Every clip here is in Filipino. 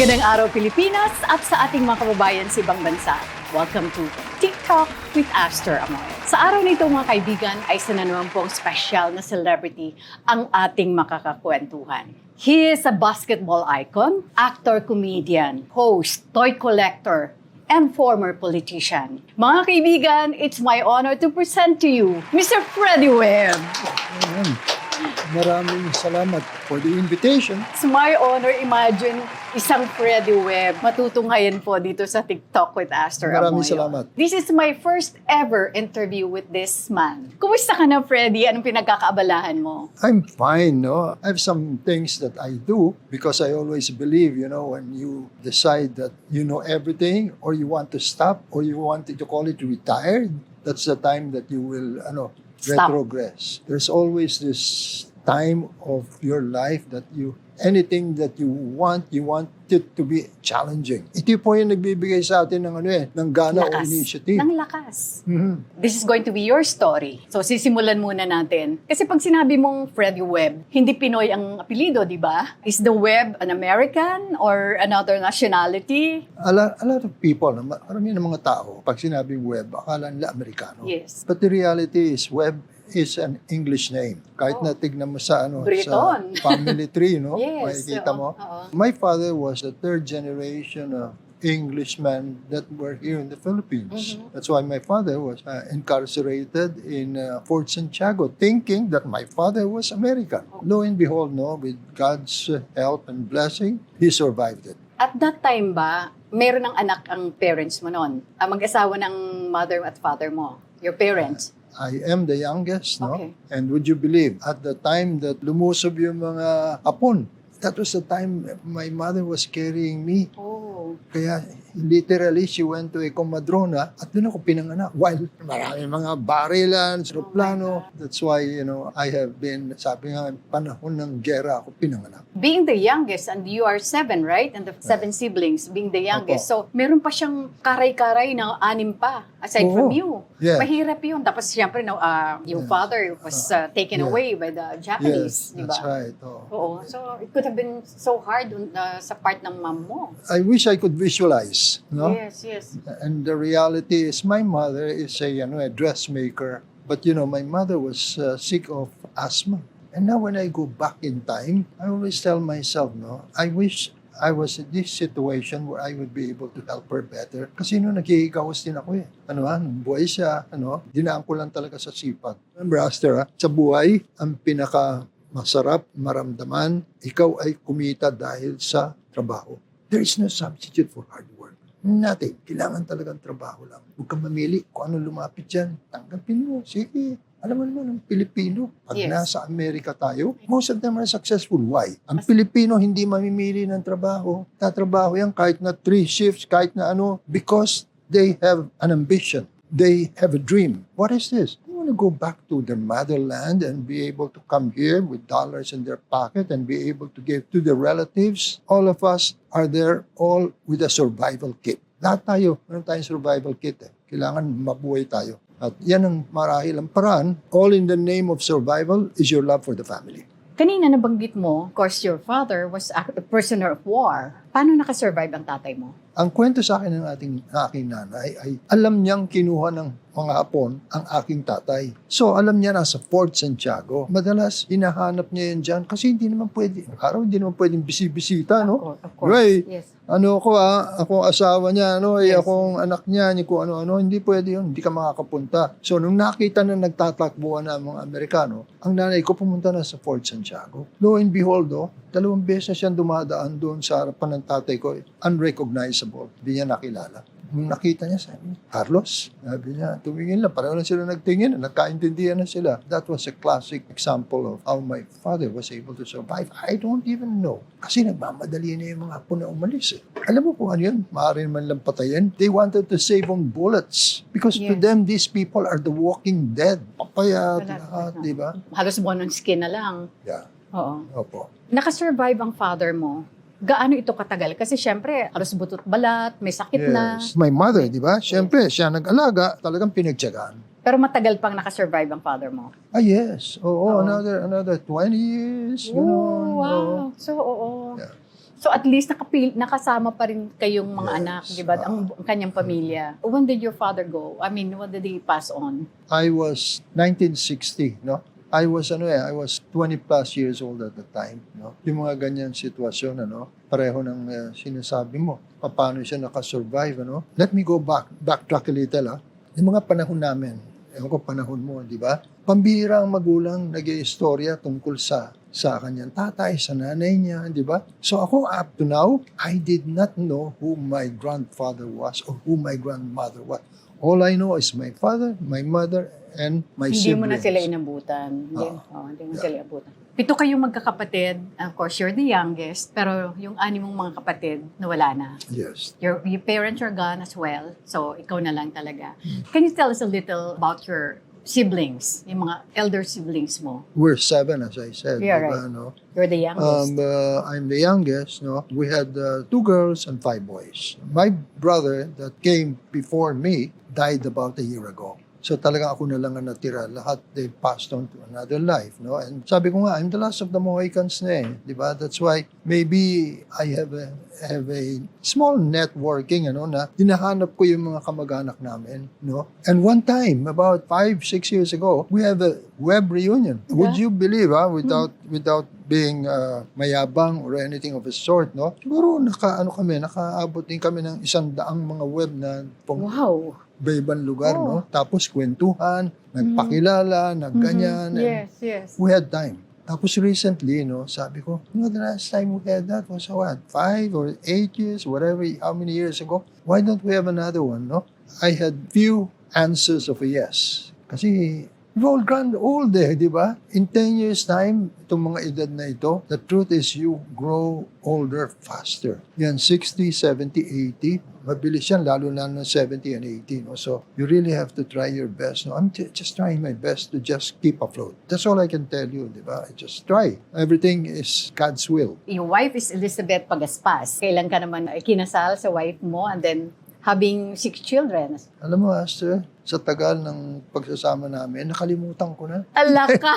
Magandang araw Pilipinas at sa ating mga kababayan sa ibang bansa. Welcome to Tictalk with Aster, Amoyo. Sa araw nito mga kaibigan ay isa na naman pong special na celebrity ang ating makakakwentuhan. He is a basketball icon, actor, comedian, host, toy collector, and former politician. Mga kaibigan, it's my honor to present to you Mr. Freddie Webb. Maraming salamat for the invitation. It's my honor, imagine, isang Freddie Webb matutunghayan po dito sa TikTok with Aster Amoyo. Maraming salamat. This is my first ever interview with this man. Kumusta ka na, Freddie? Anong pinagkakaabalahan mo? I'm fine, no? I have some things that I do because I always believe, when you decide that you know everything or you want to stop or you want to call it retired, that's the time that you will, retrogress. There's always this time of your life that anything that you want it to be challenging. Ito po yung nagbibigay sa atin ng gana o initiative. Ng lakas. This is going to be your story. So sisimulan muna natin. Kasi pag sinabi mong Freddie Webb, hindi Pinoy ang apelido, di ba? Is the Webb an American or another nationality? A lot of people, marami ng mga tao, pag sinabing Webb, akala nila Amerikano. Yes. But the reality is, Webb is an English name. Kahit na tignan mo sa sa family tree, no? Yes. Makikita mo. My father was the third generation of Englishmen that were here in the Philippines. That's why my father was incarcerated in Fort Santiago, thinking that my father was American. Lo and behold, with God's help and blessing, he survived it. At that time ba, meron ng anak ang parents mo noon? Ang mag-asawa ng mother at father mo? Your parents? I am the youngest, no? Okay. And would you believe, at the time that lumusob yung mga apon, that was the time my mother was carrying me. Oh. Kaya literally, she went to a comadrona at doon ako pinanganak. While maraming mga barilan, aeroplano. That's why, I have been, sabi nga, panahon ng gera ako pinanganak. Being the youngest, and you are 7, right? And the 7 siblings, being the youngest. Opo. So, meron pa siyang karay-karay na 6 pa, aside from you. Yeah. Mahirap yun. Tapos, siyempre, yung father was taken away by the Japanese, Yes, di ba? that's right. Oo. So, it could have been so hard sa part ng mom mo. I wish I could visualize, no? Yes. And the reality is, my mother is a dressmaker. But, my mother was sick of asthma. And now when I go back in time, I always tell myself, I wish I was in this situation where I would be able to help her better. Kasi naghihigawas din ako nung buhay siya, dinaan ko lang talaga sa sipag. Remember, Aster, sa buhay, ang pinaka-masarap maramdaman, ikaw ay kumita dahil sa trabaho. There is no substitute for hard work. Nothing. Kailangan talagang trabaho lang. Huwag kang mamili kung ano lumapit dyan. Tanggapin mo. Sige. Alam mo naman, ang Pilipino, pag nasa Amerika tayo, most of them are successful. Why? Ang Pilipino hindi mamimili ng trabaho. Tatrabaho yan kahit na 3 shifts, kahit na because they have an ambition. They have a dream. What is this? They want to go back to their motherland and be able to come here with dollars in their pocket and be able to give to their relatives. All of us are there all with a survival kit. Lahat tayo, meron tayong survival kit. Kailangan mabuhay tayo. At yan ang marahil ang paraan, all in the name of survival, is your love for the family. Kanina nabanggit mo, of course, your father was a prisoner of war. Paano nakasurvive ang tatay mo? Ang kwento sa akin ng aking nanay ay alam niyang kinuha ng mga hapon ang aking tatay. So alam niya nasa Fort Santiago. Madalas hinahanap niya yan dyan kasi hindi naman pwedeng bisibisita, no? Of course. Right. Yes. Akong asawa niya, akong anak niya, kung ano, hindi pwede yun, hindi ka makakapunta. So nung nakita na nagtatakbuhan na mga Amerikano, ang nanay ko pumunta na sa Fort Santiago. Lo and behold, 2 beses siyang dumadaan doon sa harapan ng tatay ko, unrecognizable, hindi niya nakilala. Nung nakita niya, sabi, Carlos, sabi niya, tumingin lang, pareho lang sila nagtingin, nagkaintindihan na sila. That was a classic example of how my father was able to survive. I don't even know. Kasi nagmamadali na yung mga apo na umalis. Alam mo kung ano yun? Maaari naman lang patayin. They wanted to save on bullets. Because to them, these people are the walking dead. Papayat, lahat, di ba? Halos buwan ng skin na lang. Yeah. Oo. Opo. Nakasurvive ang father mo. Gaano ito katagal? Kasi syempre, halos butot balat, may sakit na. My mother, di ba? Syempre, siya nag-alaga, talagang pinagtiyagaan. Pero matagal pang nakasurvive ang father mo. Yes. Another 20 years. Oh, wow. Oo. So, oo. Yeah. So at least nakasama pa rin kayong mga Yes. anak, di ba? Ang kanyang pamilya. When did your father go? I mean, when did he pass on? I was 1960, no? I was 20 plus years old at the time, no? Yung mga ganyan sitwasyon, ano, pareho ng sinasabi mo. Paano siya nakasurvive, ano? Let me go backtrack a little, ah. Yung mga panahon namin, ewan ko panahon mo, di ba? Pambihira ang magulang nag-iistorya tungkol sa kanyang tatay, sa nanay niya, di ba? So ako, up to now, I did not know who my grandfather was or who my grandmother was. All I know is my father, my mother, and my Hindi siblings. mo na sila inabutan. Hindi mo sila inabutan. 7 kayong magkakapatid. Of course, you're the youngest. Pero yung 6 mong mga kapatid, nawala na. Yes. Your parents are gone as well. So, ikaw na lang talaga. Can you tell us a little about your siblings? Yung mga elder siblings mo? We're 7, as I said. Yeah, di ba, right. no? You're the youngest. I'm the youngest. No, we had 2 girls and 5 boys. My brother that came before me died about a year ago. So talagang ako na lang ang natira. Lahat, they passed on to another life. No? And sabi ko nga, I'm the last of the Mohicans na eh. Diba? That's why maybe I have a small networking, ano, na hinahanap ko yung mga kamag-anak namin. No? And one time, about 5-6 years ago, we have a web reunion. Yeah. Would you believe, without being mayabang or anything of a sort, no? Siguro nakaabot din kami ng 100 mga web na Wow. iba-ibang lugar, Oh. no? Tapos kwentuhan, nagpakilala, nagganyan. and Yes. We had time. Tapos recently, no, sabi ko, the last time we had that was 5 or 8 years, whatever, how many years ago? Why don't we have another one, no? I had few answers of a yes. Kasi we've all grown old di ba? In 10 years time, itong mga edad na ito, the truth is you grow older faster. Yan, 60, 70, 80, mabilis yan, lalo na 70 and 80. No? So, you really have to try your best. No? I'm just trying my best to just keep afloat. That's all I can tell you, di ba? I just try. Everything is God's will. Your wife is Elizabeth Pagaspas. Kailan ka naman kinasal sa wife mo and then having 6 children? Alam mo, Aster, sa tagal ng pagsasama namin, nakalimutan ko na. Alaka!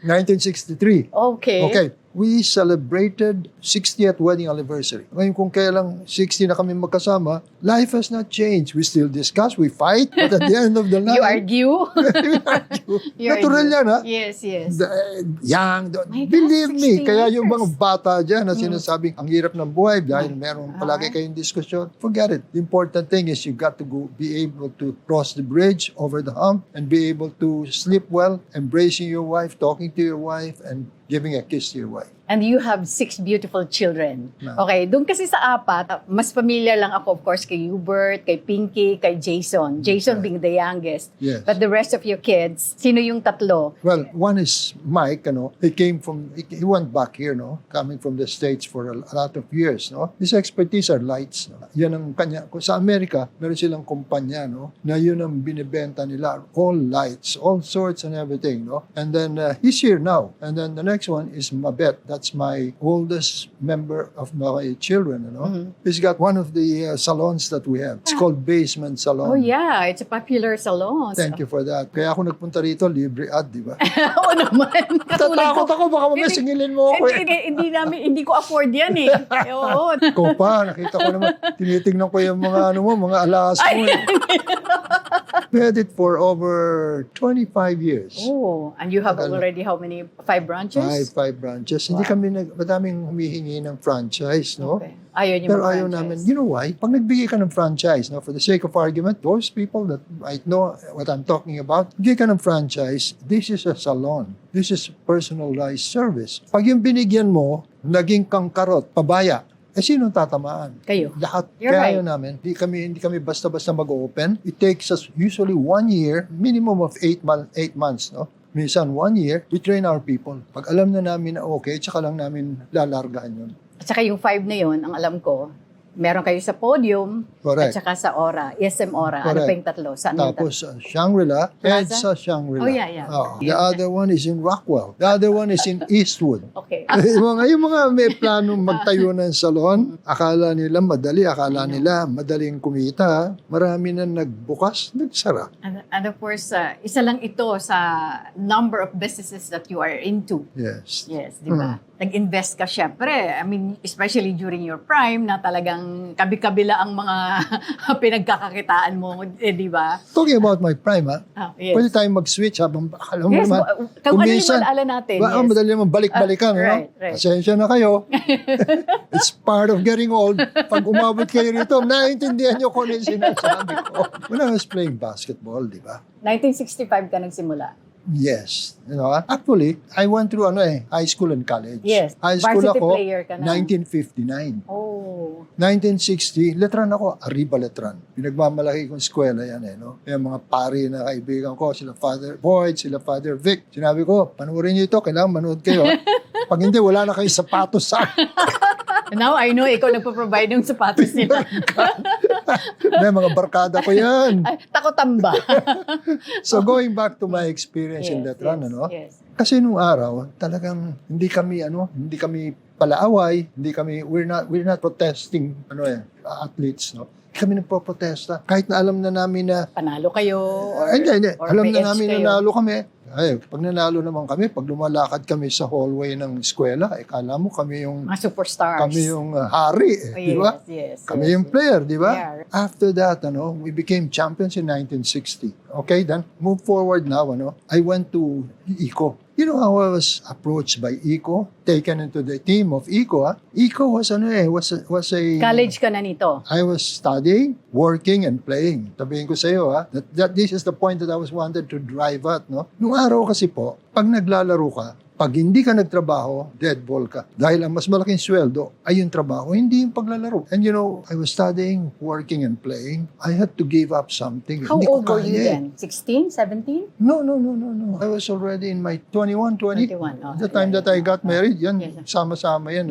1963. Okay. Okay, we celebrated 60th wedding anniversary. Ngayon kung kailang 60 na kami magkasama, life has not changed. We still discuss, we fight, but at the end of the night, You argue? we argue. You Natural argue. yan, ha? Yes. Young, My God, believe me, 60 kaya yung years. mga bata dyan na sinasabing ang hirap ng buhay dahil Mm. meron palagi kayong diskusyon, forget it. The important thing is you got to be able to cross the bridge over the hump and be able to sleep well, embracing your wife, talking to your wife, and giving a kiss to your wife. And you have 6 beautiful children. No. Okay, doon kasi sa 4, mas familiar lang ako, of course, kay Hubert, kay Pinky, kay Jason. Jason Right. being the youngest. Yes. But the rest of your kids, sino yung 3? Well, one is Mike, he went back here, coming from the States for a lot of years, His expertise are lights, Yan ang kanya. Sa Amerika, meron silang kumpanya, na yun ang binibenta nila, all lights, all sorts and everything, And then, he's here now. And then the next one is Mabet. That's my oldest member of my children, He's got one of the salons that we have. It's called Basement Salon. Oh yeah, it's a popular salon. Thank you for that. Kaya ako nagpunta rito, libre ad, di ba? Oo naman. Tatakot ako, baka mamaya singilin mo ako. Hindi ko afford yan eh. Oo. Ikaw pa, nakita ko naman, tinitingnan ko yung mga mga alas mo. We had it for over 25 years. Oh, and you have already how many? 5 branches? Five branches. Hindi madaming humihingi ng franchise, Okay. Ayaw niyo Pero ayaw mag-franchise. namin. You know why? Pag nagbigay ka ng franchise, for the sake of argument, those people that might know what I'm talking about, bigay ka ng franchise, this is a salon. This is personalized service. Pag yung binigyan mo, naging kangkarot, pabaya, sino tatamaan? Kayo. Lahat. You're Kaya right. ayaw namin. Hindi kami basta-basta mag-open. It takes us usually 1 year, minimum of 8 months, Minsan 1 year, we train our people. Pag alam na namin na okay, tsaka lang namin lalargahan yun. At saka yung 5 na yon, ang alam ko, Meron kayo sa podium Correct. at saka sa Ora, SM Ora. Ano Correct. pa yung tatlo? Saan yung Tapos Shangri-La, and Plaza? sa Shangri-La. Oh, yeah. The other one is in Rockwell. The other one is in Eastwood. Okay. yung mga may planong magtayo ng salon, akala nila madali, akala nila madaling kumita. Marami na nagbukas, nagsara. And of course, isa lang ito sa number of businesses that you are into. Yes. Yes, di ba? Nag-invest ka syempre. I mean, especially during your prime na talagang kabi-kabila ang mga pinagkakakitaan mo, di ba? Talking about my prime, Yes. pwede tayong mag-switch habang alam mo Yes, naman. kung ano yung malaala natin. Yes. Madali naman balik-balikan. Right. Pasensya na kayo. It's part of getting old. Pag umabot kayo rito, naiintindihan nyo kung ano yung sinasabi ko. When I was playing basketball, di ba? 1965 ka nagsimula. Yes. Actually, I went through high school and college. Yes. High school Varsity ako, player ka na. 1959. Oh. 1960, letran ako, Arriba Letran. Pinagmamalaki kong eskwela yan Yung mga pari na kaibigan ko, sila Father Boyd, sila Father Vic. Sinabi ko, panoorin niyo ito, kailangan manood kayo. Pag hindi, wala na kayong sapatos sa Now, I know, ikaw nagpo-provide ng sapatos nila. May mga barkada ko yan. Ay, takotamba. So going back to my experience in Letran, Yes. Kasi nung araw, talagang hindi kami palaaway, we're not protesting athletes, Kami nagpo-protesta. Kahit na alam na namin na Panalo kayo. hindi. or Alam may na edge namin kayo. nanalo kami. Pag nanalo naman kami, pag lumalakad kami sa hallway ng eskwela, kala mo kami yung Mga superstars. kami yung hari, di ba? Yes. Kami yung player, di ba? Yeah. After that, we became champions in 1960. Okay, then move forward now, I went to ICO. You know how I was approached by ICO, taken into the team of ICO. ICO was was a College ka na nito. I was studying, working, and playing. Sabihin ko sa iyo, that this is the point that I was wanted to drive at, Nung araw kasi po, pag naglalaro ka, pag hindi ka nagtrabaho, dead ball ka. Dahil ang mas malaking sweldo ay yung trabaho, hindi yung paglalaro. And I was studying, working, and playing. I had to give up something. How Hindi ko old were you kaya. then? 16? 17? No. I was already in my 21, 20. 21, oh, The time that I got married, yan, Yes. sama-sama yan,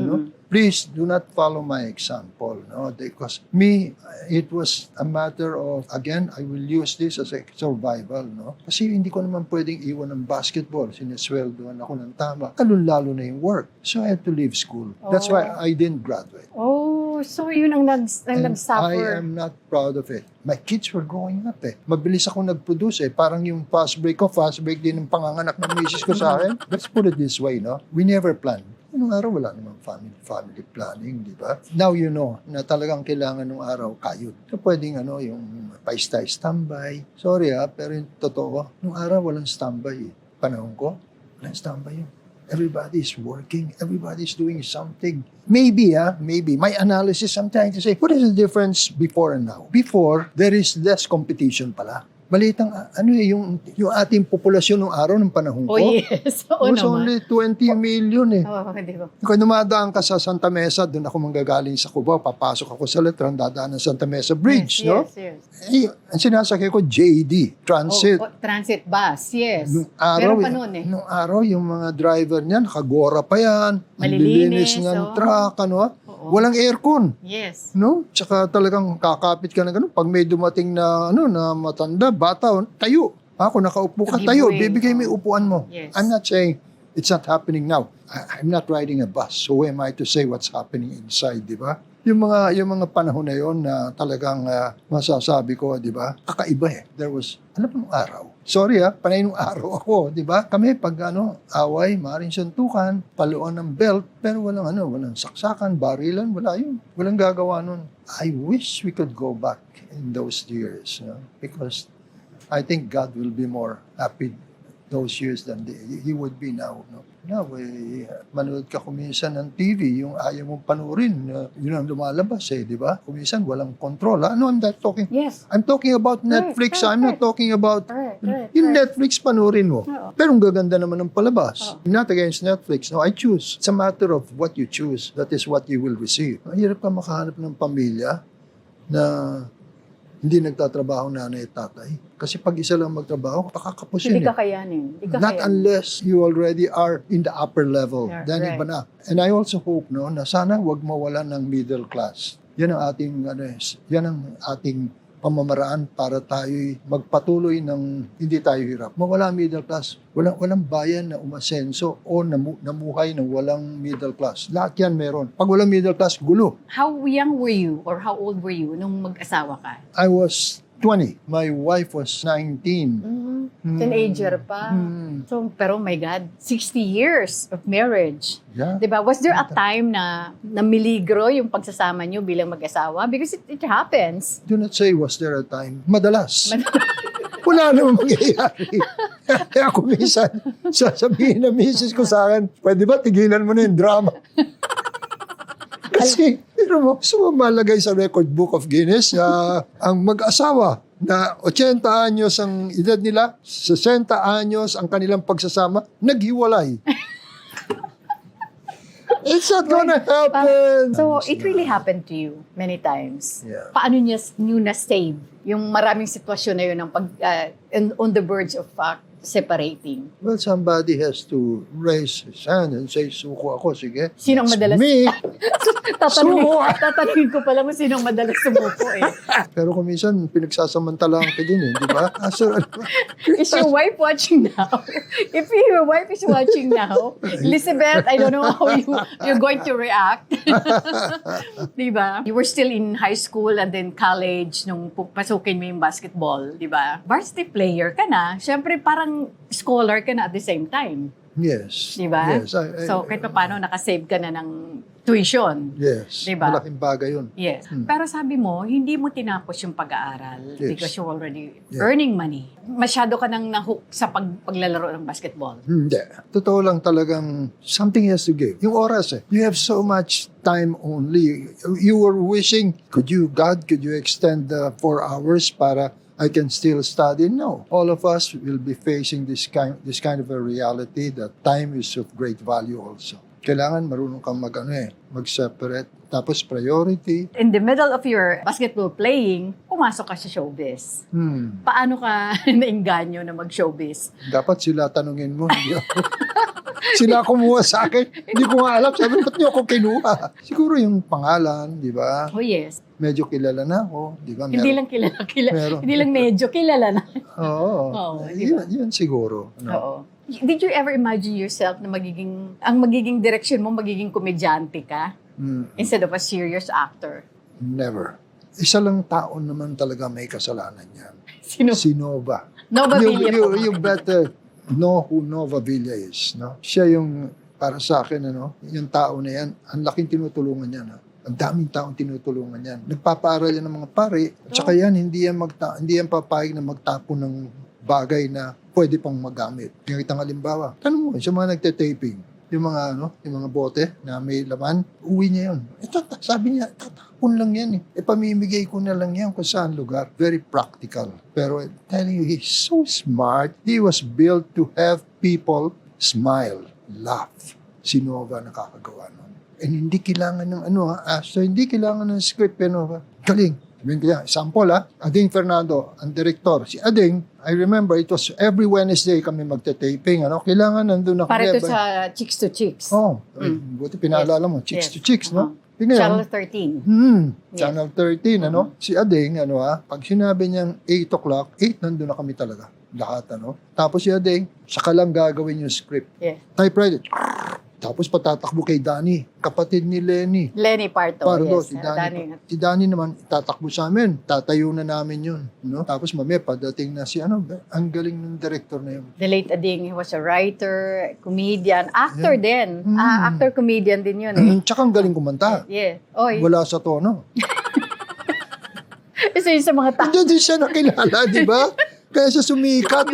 Please do not follow my example, Because me, it was a matter of, again, I will use this as a survival, Kasi hindi ko naman pwedeng iwan ng basketball. Sinesweldoan ako ng tama. Lalo na yung work. So I had to leave school. That's why I didn't graduate. Oh, so yun ang And nag-suffer. I am not proud of it. My kids were growing up Mabilis ako nag-produce Parang yung fast break din ng panganganak ng misis ko sa akin. Let's put it this way, We never planned. Nung araw, wala namang family planning, di ba? Now you know na talagang kailangan nung araw kayod. So pwedeng yung paistay standby. Sorry pero yung totoo, nung araw walang standby Panahon ko, walang standby yun. Everybody's working. Everybody's doing something. Maybe. My analysis, I'm trying to say, what is the difference before and now? Before, there is less competition pala. Malitang, yung ating populasyon ng araw ng panahon ko. Oh, yes. Oo was naman. only 20 million Oo, di ba? Kung dumadaan ka sa Santa Mesa, doon ako manggagaling sa Cubao, papasok ako sa Letran, dadaan ng Santa Mesa Bridge, Yes. Ang sinasakay ko, JD, Transit. Transit bus, yes. Nung araw, Meron pa noon nung araw, yung mga driver niyan, nakagora pa yan, Malilinis, ang ng oh. truck, Oo. walang aircon. Yes. Tsaka talagang kakapit ka na gano'n. Pag may dumating na, na matanda, bata, tayo. Ako, nakaupo ka, To give tayo. way. Bibigay mo yung upuan mo. Yes. I'm not saying it's not happening now. I'm not riding a bus. So who am I to say what's happening inside, di ba? Yung mga panahon na yon na talagang masasabi ko, di ba? Kakaiba There was, nung araw? Sorry panay nung araw ako, di ba? Kami pag away, maaaring suntukan, paluan ng belt, pero walang saksakan, barilan, wala yun. Walang gagawa nun. I wish we could go back in those years, because I think God will be more happy those years than He would be now, Now, manood ka kuminsan ng TV, yung ayaw mong panurin, yun ang lumalabas di ba? Kuminsan walang control. I'm not talking. Yes. I'm talking about Netflix. I'm not talking about yung Netflix panurin mo. Oo. Pero ang gaganda naman ng palabas. I'm not against Netflix. No, I choose. It's a matter of what you choose. That is what you will receive. Mahirap ka makahanap ng pamilya na hindi nagtatrabaho nanay at tatay. Kasi pag isa lang magtrabaho, pakakapos Hindi yun kakayanin. Not unless you already are in the upper level. Yeah, Then right. iba na. And I also hope na sana wag mawalan ng middle class. Yan ang ating, yan ang ating pamamaraan para tayo magpatuloy ng hindi tayo hirap. Mawala ang middle class. Walang bayan na umasenso o namuhay ng walang middle class. Lahat yan meron. Pag walang middle class, gulo. How young were you or how old were you nung mag-asawa ka? I was 20. My wife was 19. Teenager pa. So, pero my God, 60 years of marriage. Yeah. Diba? Was there a time na miligro yung pagsasama nyo bilang mag-asawa? Because it happens. Do not say, was there a time? Madalas. Wala namang mangyayari. Kaya ako minsan, sasabihin na misis ko sa akin, pwede ba tigilan mo na yung drama? Kasi, sumamalagay sa record book of Guinness, ang mag-asawa na 80 anyos ang edad nila, 60 anyos ang kanilang pagsasama, naghiwalay. It's not gonna happen. So, it really happened to you many times. Yeah. Paano nyo na-save yung maraming sitwasyon na yun ng on the verge of separating? Well, somebody has to raise his hand and say, suko ako, sige. Sinong It's madalas? me. Tatanungin ko pala kung sinong madalas sumuko eh. Pero kung minsan, pinagsasamantalaan ka din di ba? Is your wife watching now? If your wife is watching now, Elizabeth, I don't know how you're going to react. Di ba? You were still in high school and then college nung pasukin mo yung basketball, di ba? Varsity player ka na. Siyempre, parang scholar ka na at the same time. Yes. Di ba? Yes. So, kahit pa paano, nakasave ka na ng tuition. Yes. Diba? Malaking bagay yun. Yes. Pero sabi mo, hindi mo tinapos yung pag-aaral because you're already earning money. Masyado ka nang nahook sa paglalaro ng basketball. Hindi. Totoo lang talagang something has to give. Yung oras You have so much time only. You were wishing, God, could you extend the 4 hours para I can still study? No. All of us will be facing this kind of a reality that time is of great value also. Kailangan marunong kang mag-separate. Tapos priority. In the middle of your basketball playing, pumasok ka sa showbiz. Paano ka nainganyo na mag-showbiz? Dapat sila tanungin mo, hindi ako. Sila kumuha sa akin. Hindi ko nga alam. Sabi, ba't niyo ako kinuha? Siguro yung pangalan, di ba? Oh yes. Medyo kilala na ako. Di ba? Hindi lang kilala. Meron. Hindi lang medyo kilala na. Oo. Diba? Yun siguro. No? Oo. Did you ever imagine yourself na ang magiging direction mo, magiging komedyante ka? Instead of a serious actor? Never. Isa lang taon naman talaga may kasalanan yan. Sino? Si Nova. Nova Villa po. You better know who Nova Villa is. No? Siya yung, para sa akin, yung tao na yan, ang laking tinutulungan niya. Ang daming taong tinutulungan yan. Nagpapaaral yan ng mga pare. At saka yan, hindi yan papayag na magtapon ng bagay na pwede pang magamit. Yung itang halimbawa, tanong mo, sa mga nagte-taping, yung mga bote na may laman, uwi niya yun. Sabi niya, tatapon lang yan pamimigay ko na lang yan kung saan lugar. Very practical. Pero I'm telling you, he's so smart. He was built to have people smile, laugh. Si Nova nakakagawa nun. And hindi kailangan ng Aster, hindi kailangan ng script, galing. Sabihin ko yan, sample Ading Fernando, ang director. Si Ading, I remember, it was every Wednesday kami magte-taping. Kailangan nandun ako. Para ito sa Chicks to Chicks. Buti pinaalala mo, Chicks to Chicks, no? Channel 13. Channel 13, Si Ading, pag sinabi niyang 8 o'clock, 8 nandun na kami talaga. Lahat, Tapos si Ading, saka lang gagawin yung script. Yes. Typewriter. Tapos patatakbo kay Danny, kapatid ni Lenny. Lenny Parto, yes. Si Danny naman, tatakbo sa amin. Tatayo na namin yun. Tapos mamaya, padating na si ang galing ng director na yun. The late Ading, he was a writer, comedian, actor din. Actor-comedian din yun Tsaka ang galing kumanta. Yeah. Oy. Wala sa tono. Isa yun sa mga tao. Hindi siya nakilala, di ba? Kaya siya sumikat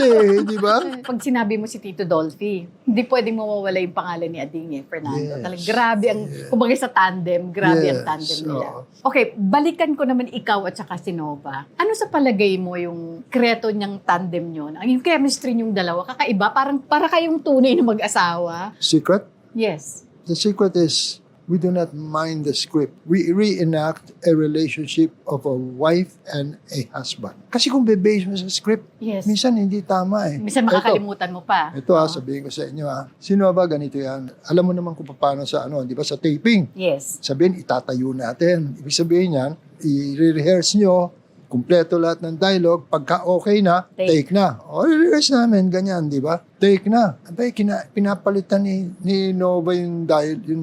di ba? Pag sinabi mo si Tito Dolphy, hindi pwedeng mawawala yung pangalan ni Ading Fernando. Yes. Talagang grabe kumbaga sa tandem, grabe ang tandem nila. Okay, balikan ko naman ikaw at saka si Nova. Ano sa palagay mo yung kreto niyang tandem nyo? Yung chemistry niyong dalawa, kakaiba? Para kayong tunay na mag-asawa? Secret? Yes. The secret is We do not mind the script. We reenact a relationship of a wife and a husband. Kasi kung bebase mo sa script, Yes. minsan hindi tama eh. Minsan makakalimutan mo pa. Ito sabihin ko sa inyo sino ba ganito yan? Alam mo naman kung paano sa di ba sa taping. Yes. Sabihin, itatayo natin. Ibig sabihin yan, i-rehearse nyo, kumpleto lahat ng dialogue, pagka okay na, take na. O, i-rehearse namin, ganyan, di ba? Take na. Abay, pinapalitan ni Nova yung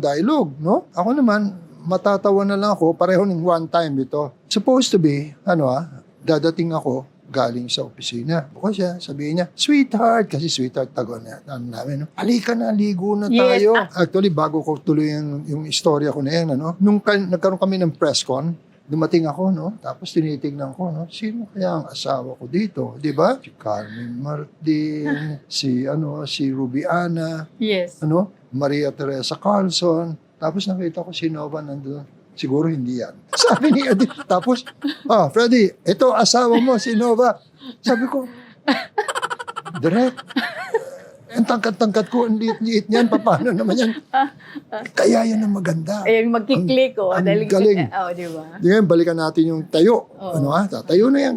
dialogue, no? Ako naman, matatawa na lang ako, pareho ng one time ito. Supposed to be, dadating ako, galing sa opisina. Bukas siya, sabihin niya, sweetheart, kasi sweetheart tagon namin. Halika na, ligo na tayo. Yes. Actually, bago ko tuloy yung istorya ko na yan, nung nagkaroon kami ng press con, dumating ako, tapos tinitignan ko, sino kaya ang asawa ko dito? Di ba? Si Carmen Martin, si Rubiana, Yes. Maria Teresa Carlson. Tapos nakita ko si Nova nandun. Siguro hindi yan. Sabi ni Adi, tapos, Freddie, ito asawa mo, si Nova. Sabi ko, direct, ang tangkat-tangkat ko, ang liit-liit niyan, paano naman yan? Kaya yan ang maganda. Ay, magkiklik, ang galing. Di ba? Ngayon, balikan natin yung tayo. Tatayo na yan,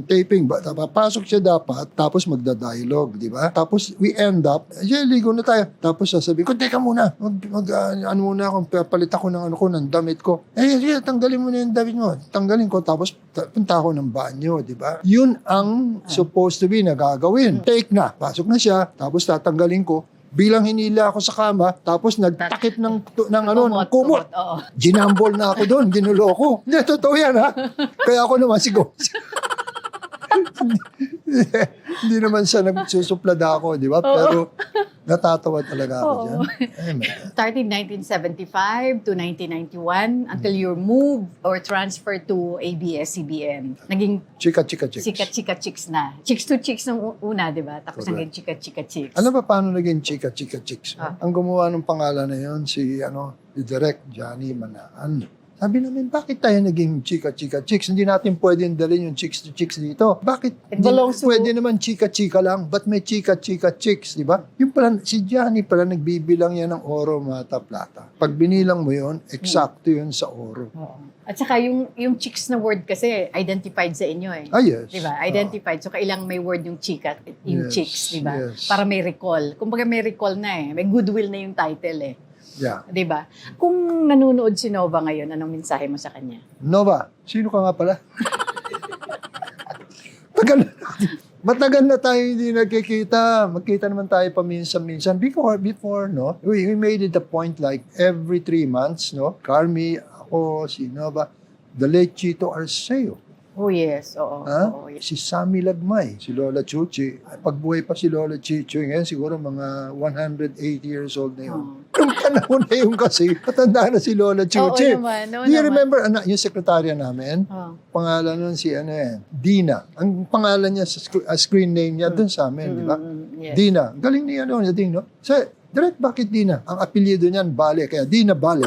taping. Papasok siya dapat, tapos magda-dialogue, di ba? Tapos we end up, ligo na tayo. Tapos sasabihin ko, teka muna, muna akong papalit ako ng damit ko. Sige, tanggalin mo na yung damit mo. Tanggalin ko, tapos punta ako ng banyo, di ba? Yun ang supposed to be na gagawin. Take na. Pasok na siya, tapos tatanggalin ko. Bilang hinila ako sa kama, tapos nagtakip ng kumot. Ginambol na ako doon, ginulo ko. Hindi, totoo yan Kaya ako naman siguro. Hindi naman siya nagsusuplada ako, di ba? Pero natatawa talaga ako dyan. Starting 1975 to 1991 until you moved or transferred to ABS-CBN. Naging Chika-chika chicks. chika-chika chicks na. Chicks to chicks nung una, di ba? Tapos Correct. naging chika-chika chicks. Alam ba paano naging chika-chika chicks? Ang gumawa ng pangalan na yun, si Direk Johnny Manaan. Sabi namin, bakit tayo naging chika-chika chicks? Hindi natin pwedeng dalhin yung chicks to chicks dito. Bakit? Pwede naman chika-chika lang, but may chika-chika chicks, di ba? Yung pala, si Johnny pala nagbibilang yan ng oro, mata, plata. Pag binilang mo yun, eksakto yun sa oro. At saka yung chicks na word kasi identified sa inyo eh. Yes. Di ba? Identified. So kailang may word yung chika, yung Yes, chicks, di ba? yes. Para may recall. Kumbaga may recall na eh. May goodwill na yung title eh. Yeah. Di ba? Kung nanonood si Nova ngayon, anong mensahe mo sa kanya? Nova, sino ka nga pala? Matagal na tayo hindi nagkikita. Magkita naman tayo paminsan-minsan. Before, we made it a point like every 3 months, Carmi, ako, si Nova, the late Chito Arceo. Oh yes, oo. Oo, yes. Si Sammy Lagmay, si Lola Chuchi. Pagbuhay pa si Lola Chuchi, ngayon siguro mga 108 years old na yun. Yung panahon na yun kasi, matanda na si Lola Chuchi. Oo naman. Do you remember, yung sekretarya namin? Pangalan nun si Dina. Ang pangalan niya sa screen name niya dun sa amin, di ba? Yes. Dina. Galing niya Ding, no? Direct, bakit Dina? Ang apelyido niyan, Bale. Kaya Dina Bale.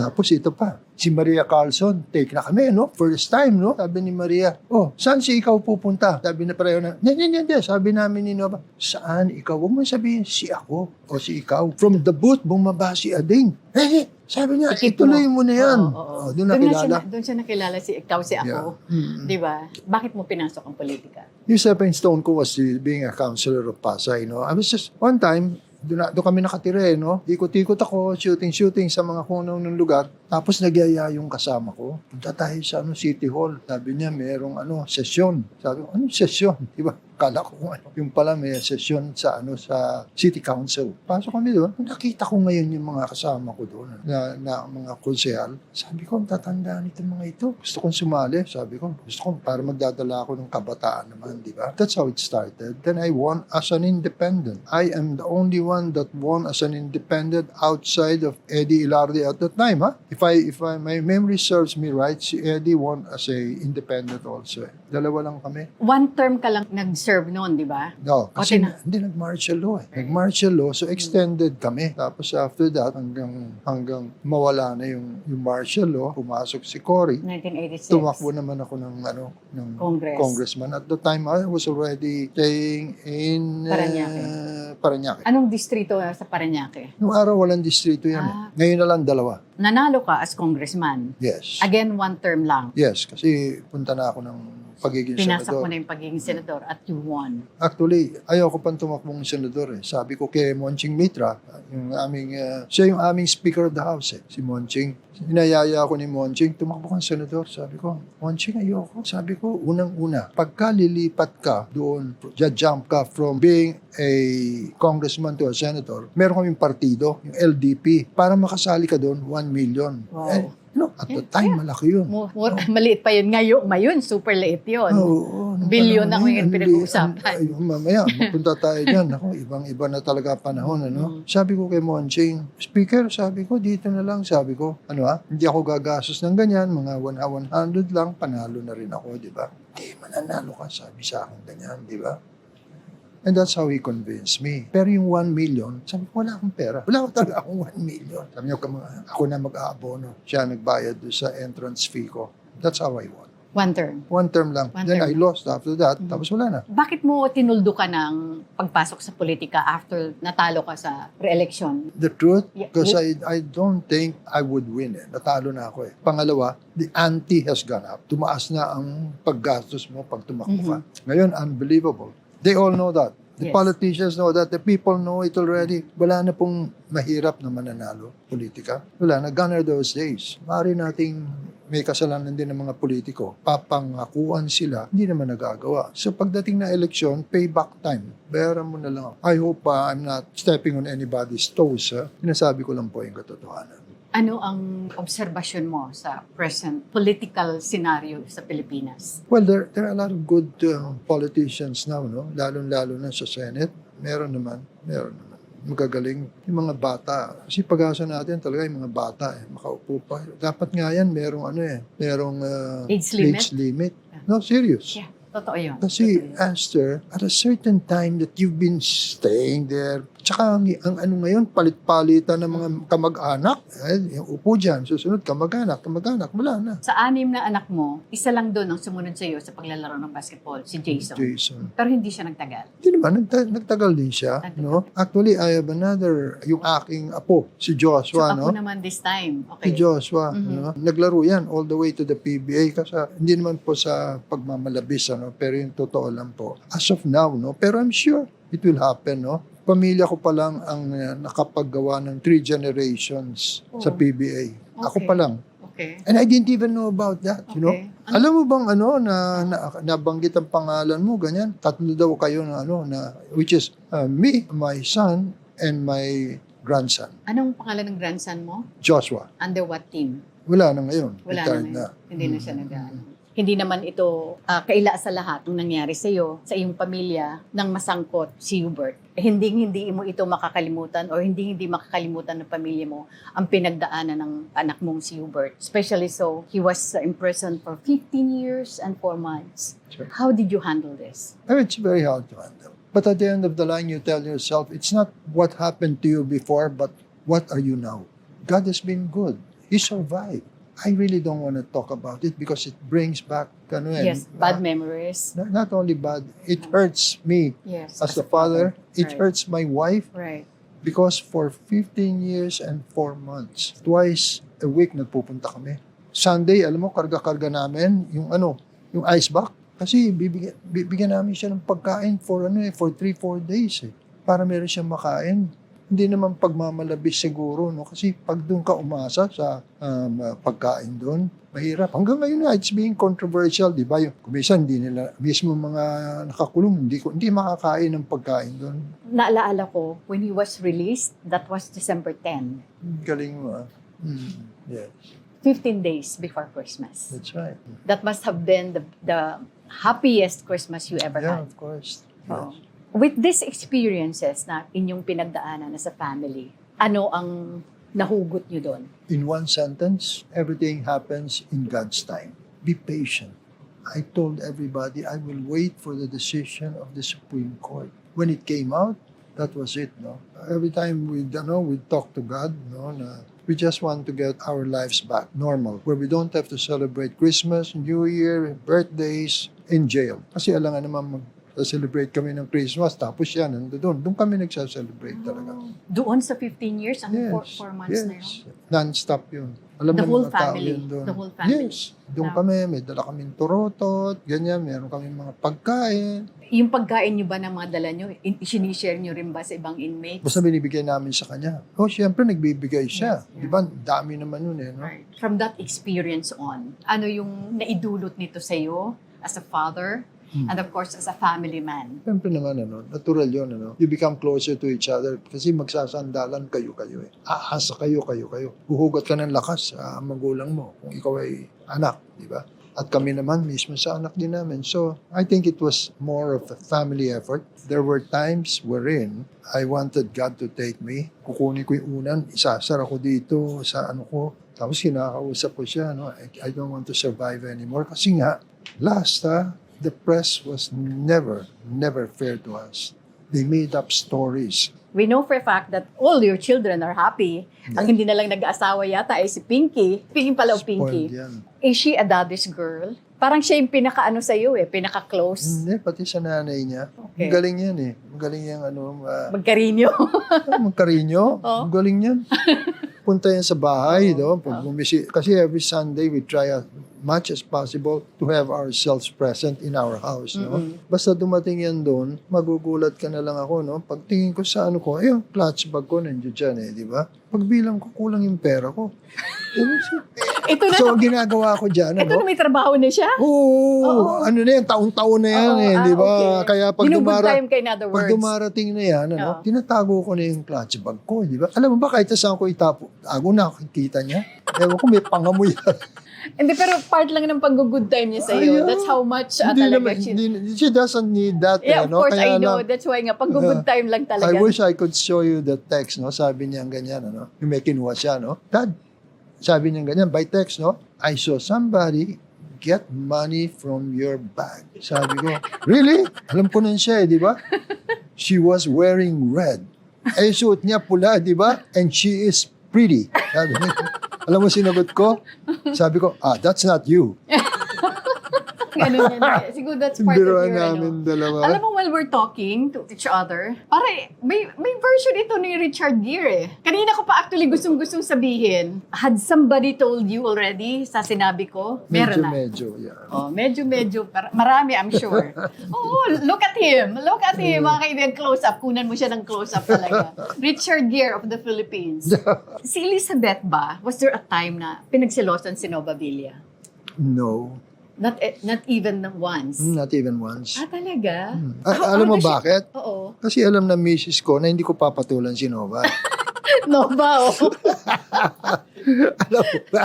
Tapos ito pa, si Maria Carlson, take na kami, First time, Sabi ni Maria, saan si ikaw pupunta? Sabi na pareho na, hindi. Sabi namin ni Nova, saan ikaw? Huwag mo sabihin, si ako o si ikaw. From the booth, bumaba si Ading. Sabi niya, ituloy mo na yan. Doon nakilala. Doon siya nakilala si ikaw, si ako. Yeah. Di ba? Bakit mo pinasok ang politika? Yung stepping stone ko was being a counselor of Pasay, I was just, one time, doon kami nakatira, Ikot-ikot ako, shooting sa mga kunong ng lugar. Tapos nagyaya yung kasama ko. Punta tayo sa City Hall. Sabi niya, merong sesyon. Sabi ko, anong sesyon? Diba? Kala ko yung pala may sesyon sa City Council. Pasok kami doon. Nakita ko ngayon yung mga kasama ko doon na mga konsehal. Sabi ko, ang tatanda nito mga ito. Gusto kong sumali. Sabi ko, gusto kong para magdadala ako ng kabataan naman, di ba? That's how it started. Then I won as an independent. I am the only one that won as an independent outside of Eddie Ilardi at that time, If my memory serves me right, si Eddie won as a independent also. Dalawa lang kami. One term ka lang nag-serve nag-serve noon, di ba? No, kasi na. hindi nag-martial law eh. Nag-martial law, so extended kami. Tapos after that, hanggang mawala na yung martial law, pumasok si Cory. 1986. Tumakbo naman ako ng congressman. At the time, I was already staying in Parañaque. Anong distrito sa Parañaque? Noong araw, walang distrito yan. Ngayon na lang, 2. Nanalo ka as congressman. Yes. Again, 1 term lang. Yes, kasi punta na ako ng pagiging Pinasak senador. mo na yung pagiging senador at you won. Actually, ayoko pang tumakbong senador eh. Sabi ko kay Monching Mitra, siya yung aming Speaker of the House eh, si Monching. Inayaya ako ni Monching, tumakbo kang senador. Sabi ko, Monching, ayoko. Sabi ko, unang-una, pagka lilipat ka doon, jump ka from being a congressman to a senator, meron kaming partido, yung LDP, para makasali ka doon, 1 million. Wow. At the time, malaki yun. Maliit pa yun. Ngayon, super liit yun. Billion na ngayon pinag-uusapan. Mamaya, mapunta tayo dyan. Ako, ibang-iba na talaga panahon. Sabi ko kay Monching, Speaker, sabi ko, dito na lang. Sabi ko, hindi ako gagastos ng ganyan. Mga 100 lang, panalo na rin ako, di ba? Hindi, mananalo ka, sabi sa akin ganyan, di ba? And that's how he convinced me. Pero yung 1 million, sabi ko, wala akong pera. Wala ko talaga akong 1 million. Sabi niya, ako na mag-aabono. Siya nagbayad sa entrance fee ko. That's how I won. 1 term. 1 term lang. Then I lost after that. Tapos wala na. Bakit mo tinuldo ka ng pagpasok sa politika after natalo ka sa re-election? The truth, because I don't think I would win eh. Natalo na ako eh. Pangalawa, the ante has gone up. Tumaas na ang paggastos mo pag tumakbo ka. Ngayon, unbelievable. They all know that. The politicians know that. The people know it already. Wala na pong mahirap na mananalo politika. Wala na. Gone are those days. Maaari nating may kasalanan din ng mga politiko. Papangakuan sila, hindi naman nagagawa. So pagdating na eleksyon, payback time. Bayaran mo na lang. I hope I'm not stepping on anybody's toes. Sinasabi ko lang po yung katotohanan. Ano ang obserbasyon mo sa present political scenario sa Pilipinas? Well, there are a lot of good politicians now, no? Lalo-lalo na sa Senate. Meron naman. Magagaling yung mga bata. Kasi pag-asa natin talaga yung mga bata, makaupo pa. Dapat nga yan, merong age limit? No, serious. Yeah, totoo yun. Kasi, Aster, at a certain time that you've been staying there, tsaka ang ano ngayon, palit-palitan ng mga kamag-anak. Yung upo dyan, susunod, kamag-anak, wala na. Sa 6 na anak mo, isa lang doon ang sumunod sa iyo sa paglalaro ng basketball, si Jason. Pero hindi siya nagtagal. Hindi naman, nagtagal din siya. No? Actually, I have yung aking apo, si Joshua. So, apo naman this time. Okay. Si Joshua. No? Naglaro yan all the way to the PBA kasi hindi naman po sa pagmamalabis, pero yung totoo lang po. As of now, no? Pero I'm sure it will happen, no? Pamilya ko pa lang ang nakapaggawa ng 3 generations sa PBA. Okay. Ako pa lang. Okay. And I didn't even know about that, you know. Alam mo bang na nabanggit ang pangalan mo, ganyan? 3 daw kayo which is me, my son, and my grandson. Anong pangalan ng grandson mo? Joshua. Under what team? Wala na ngayon. Wala na ngayon. Hindi na siya Hindi naman ito kaila sa lahat ng nangyari sa iyo, sa iyong pamilya, nang masangkot si Hubert. Hindi mo ito makakalimutan o hindi makakalimutan ng pamilya mo ang pinagdaanan ng anak mong si Hubert. Especially so, he was in prison for 15 years and 4 months. Sure. How did you handle this? It's very hard to handle. But at the end of the line, you tell yourself, it's not what happened to you before, but what are you now? God has been good. He survived. I really don't want to talk about it because it brings back bad memories. Not only bad, it hurts me as a father. It hurts my wife. Right. Because for 15 years and 4 months, twice a week nagpupunta kami. Sunday, alam mo, karga-karga namin yung ice box. Kasi bibigyan namin siya ng pagkain for 3-4 days para meron siyang makain. Hindi naman pagmamalabis siguro, no? Kasi pag doon ka umasa sa pagkain doon, mahirap. Hanggang ngayon it's being controversial, di ba? Kung minsan, hindi nila, mismo mga nakakulong, hindi makakain ng pagkain doon. Naalaala ko, when he was released, that was December 10. Galing mo, Yes. 15 days before Christmas. That's right. That must have been the happiest Christmas you ever had. Yeah, of course. Oh. With these experiences na inyong pinagdaanan as a family, ano ang nahugot nyo doon? In one sentence, everything happens in God's time. Be patient. I told everybody I will wait for the decision of the Supreme Court. When it came out, that was it, no? Every time we talk to God, no, na we just want to get our lives back normal, where we don't have to celebrate Christmas, New Year, birthdays in jail. Kasi alangan naman mag-celebrate kami ng Christmas, tapos yan, doon kami nagsa-celebrate talaga. Doon sa 15 years, ano, 4 months na yun? Non-stop yun. Alam The ng whole mga tao family. yun doon. The whole family. Yes. Doon kami, may dala kaming turotot, ganyan, meron kaming mga pagkain. Yung pagkain nyo ba ng mga dala nyo, sinishare nyo rin ba sa ibang inmates? Basta binibigay namin sa kanya. Siyempre, nagbibigay siya. Yes, yeah. Di ba? Dami naman yun no? Right. From that experience on, ano yung naidulot nito sa'yo as a father and of course as a family man? Siyempre naman, natural yun, You become closer to each other kasi magsasandalan kayo eh. Aasa kayo. Huhugot ka ng lakas sa magulang mo kung ikaw ay anak, di ba? At kami naman mismo sa anak din namin. So, I think it was more of a family effort. There were times wherein I wanted God to take me. Kukunin ko yung unan, isasar ako dito sa ko. Tapos kinakausap ko siya, I don't want to survive anymore. Kasi nga, last, the press was never fair to us. They made up stories. We know for a fact that all your children are happy. Ang hindi na lang nag-aasawa yata ay si Pinky. Pinky pala o Pinky. Spoiled yan. Is she a daddy's girl? Parang siya yung pinaka-ano sa'yo pinaka-close. Hindi, pati sa nanay niya. Okay. Magaling yan Magaling yan, Magkarinyo. magkarinyo. Oh. Magaling yan. Punta yan sa bahay, kasi every Sunday we try as much as possible to have ourselves present in our house, Basta dumating yan doon, magugulat ka na lang ako, Pagtingin ko sa yung clutch bag ko nandiyo dyan, di ba? Pagbilang ko, kulang yung pera ko. Ito na, So, ginagawa ko dyan, ito na may trabaho na siya? Oo. Ano na yan, taon-taon na yan, di ba? Okay. Kaya pag Ginugood time ka, in other pag words. dumarating na yan, tinatago ko na yung clutch bag ko, di ba? Alam mo ba, kahit saan ko itapo, nakikita niya. Ewan ko, may pangamoy yan. Hindi, pero part lang ng pag-good time niya sa'yo. That's how much talaga She doesn't need that. Yeah, of course, Kaya I know. lang, That's why nga, pag-good time lang talaga. I wish I could show you the text, Sabi niya ganyan, Yung may kinuha siya, Dad, sabi niya ganyan, by text, I saw somebody get money from your bag. Sabi ko, really? Alam ko nun siya, di ba? She was wearing red. Suot niya pula, di ba? And she is pretty. Sabi niya, alam mo sinagot ko? Sabi ko, that's not you. Ganun yan. Siguro that's part of Biruan your, namin dalawa. Alam mo, while we're talking to each other, pare, may version ito ni Richard Gere Kanina ko pa actually gustong-gustong sabihin, had somebody told you already sa sinabi ko? Meron na. Medyo, yeah. Medyo. Marami, I'm sure. Look at him. Look at him, mga kaibigan, close-up. Kunan mo siya ng close-up talaga. Richard Gere of the Philippines. Si Elizabeth ba, was there a time na pinagsilosan si Nova Villa? No. Not even once? Not even once. Talaga? Alam mo bakit? Oo. Kasi alam na misis ko na hindi ko papatulan si Nova. Nova, Alam mo ba?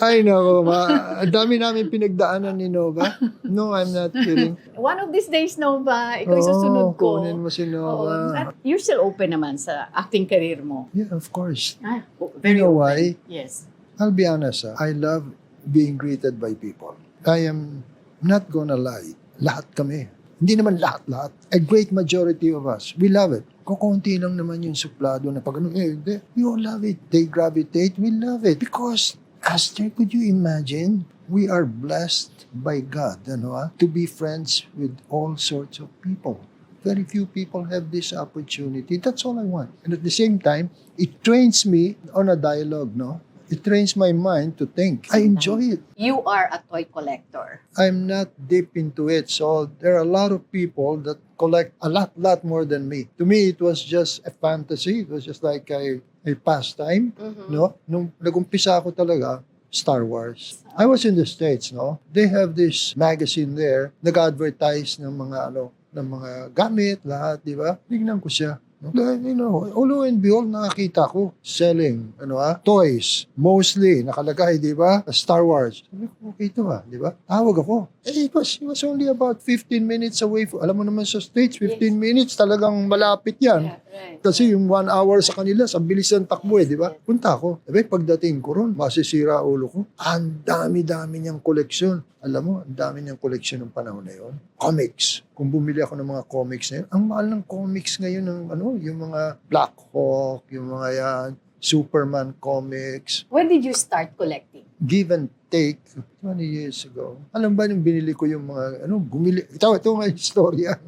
Ay, nako, ang dami namin pinagdaanan ni Nova. No, I'm not kidding. One of these days, Nova, ikaw susunod ko. Kunin mo si Nova. At you're still open naman sa acting career mo. Yeah, of course. Very You know open. why? Yes. I'll be honest, I love being greeted by people. I am not gonna lie. Lahat kami. Hindi naman lahat. A great majority of us, we love it. Kukunti lang naman yung suplado na pag hindi. We all love it. They gravitate, we love it. Because, Aster, could you imagine? We are blessed by God, to be friends with all sorts of people. Very few people have this opportunity. That's all I want. And at the same time, it trains me on a dialogue, It trains my mind to think. I enjoy it. You are a toy collector. I'm not deep into it. So there are a lot of people that collect a lot more than me. To me, it was just a fantasy. It was just like a pastime. Nung nag-umpisa ako talaga, Star Wars. I was in the States, They have this magazine there, nag-advertise ng mga gamit, lahat, di ba? Tingnan ko siya. Although and behold, nakakita ko selling, toys, mostly, nakalagay, di ba? Star Wars. Sabi ko, okay ito di ba? Tawag ako. It was only about 15 minutes away. Alam mo naman sa States, 15 minutes, talagang malapit yan. Yeah. Right. Kasi yung 1 hour sa kanila, sa bilis ng takbo di ba? Yes. Punta ako. Pagdating ko ron, masisira ulo ko. Ang dami-dami niyang koleksyon. Alam mo, ang dami niyang koleksyon ng panahon na yun. Comics. Kung bumili ako ng mga comics na yun, ang mahal ng comics ngayon ng yung mga Black Hawk, yung mga yan, Superman comics. When did you start collecting? Give and take 20 years ago. Alam ba nung binili ko yung mga, bumili, ito nga yung storya.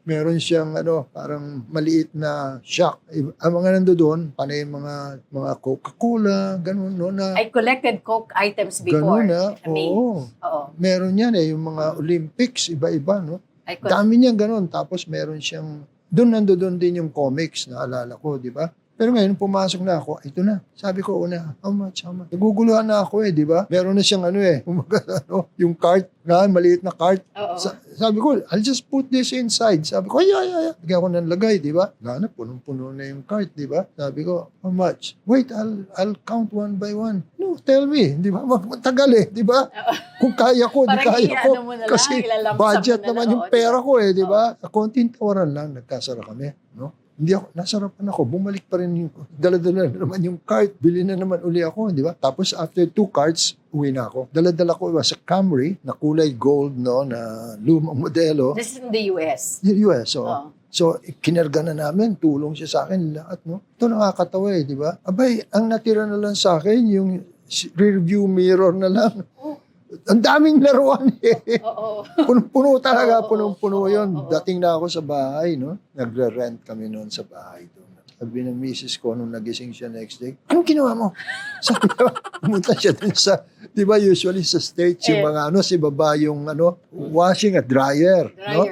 Meron siyang, parang maliit na shack. Ang mga nandoon, panay mga Coca-Cola, ganun, no, na. I collected Coke items before. Ganun na, oo. Oo. Meron yan yung mga Olympics, iba-iba, no. I Dami niya ganun. Tapos meron siyang, nandoon din yung comics, naalala ko, di ba? Pero ngayon, pumasok na ako, ito na. Sabi ko, una, how much? Naguguluhan na ako di ba? Meron na siyang yung cart, maliit na cart. Sabi ko, I'll just put this inside. Sabi ko, yeah. Bigyan ko ng lagay, di ba? Gana, punong-puno na yung cart, di ba? Sabi ko, how much? Wait, I'll count one by one. No, tell me, di ba? Matagal di ba? Kung kaya ko, di kaya ko. Kasi budget naman yung pera ko di ba? Konting tawaran lang, nagkasara kami, no? Hindi ako, nasarapan ako, bumalik pa rin yung, dala-dala naman yung cart, bili na naman uli ako, di ba? Tapos after 2 carts, uwi na ako. Dala-dala ko sa Camry, na kulay gold, no, na lumang modelo. This is in the US? In the US, So, kinarga na namin, tulong siya sa akin, lahat, no? Ito nakakatawa di ba? Abay, ang natira na lang sa akin, yung rearview mirror na lang. Ang daming laruan Oo. Puno talaga, punong-puno yun. Dating na ako sa bahay, no? Nagre-rent kami noon sa bahay doon. Sabi ng misis ko nung nagising siya next day, anong ginawa mo? Sabi niya, pumunta siya dun sa, di ba usually sa States, yung mga si baba yung washing at dryer. No?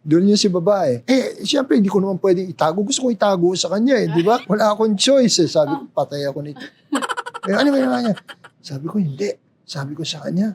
Doon yung si babae. Siyempre, hindi ko naman pwedeng itago. Gusto ko itago sa kanya di ba? Wala akong choice Sabi ko, patay ako nito. Ano ba naman niya? Sabi ko, hindi. Sabi ko sa kanya,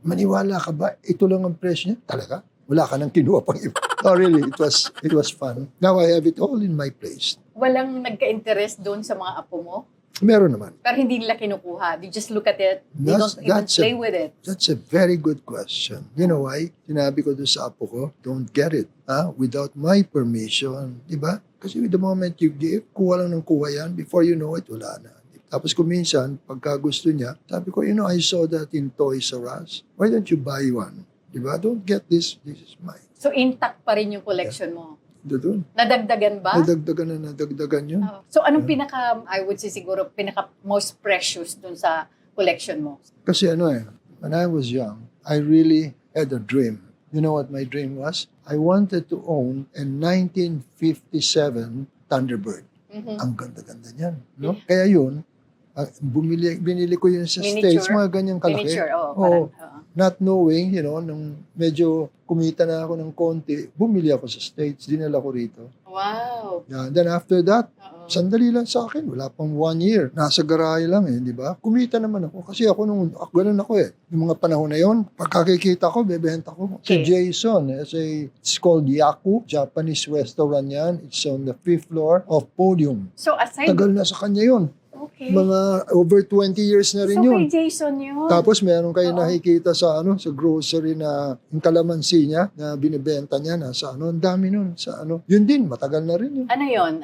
maniwala ka ba? Ito lang ang presyo niya. Talaga? Wala ka nang kinuha pang iba. No, really, it was fun. Now I have it all in my place. Walang nagka-interest doon sa mga apo mo? Meron naman. Pero hindi nila kinukuha. They just look at it. They don't even play with it. That's a very good question. You know why? Sinabi ko doon sa apo ko, don't get it. Without my permission. Diba? Kasi the moment you give, kuha lang ng kuha yan. Before you know it, wala na. Tapos kung minsan, pagka gusto niya, sabi ko, I saw that in Toys R Us. Why don't you buy one? Diba? Don't get this. This is mine. So intact pa rin yung collection mo? Doon. Nadagdagan ba? Nadagdagan yun. So anong I would say siguro, most precious dun sa collection mo? Kasi when I was young, I really had a dream. You know what my dream was? I wanted to own a 1957 Thunderbird. Ang ganda-ganda niyan. No? Kaya yun, binili ko yun sa States, mga ganyang kalaki. Miniature, Not knowing, nung medyo kumita na ako ng konti, bumili ako sa States, dinala ko rito. Wow! Yeah, then after that, sandali lang sa akin, wala pang 1 year. Nasa garahe lang di ba? Kumita naman ako, kasi ganun ako Yung mga panahon na yun, pagkakikita ko, bebenta ko. Si Jason, it's called Yaku, Japanese restaurant yan. It's on the 5th floor of Podium. So aside... Tagal na sa kanya yun. Okay. Mga over 20 years na rin so yun. So kay Jason yun? Tapos meron kayo nakikita sa sa grocery na yung kalamansi niya na binibenta niya sa ang dami nun sa Yun din, matagal na rin yun. Ano yun?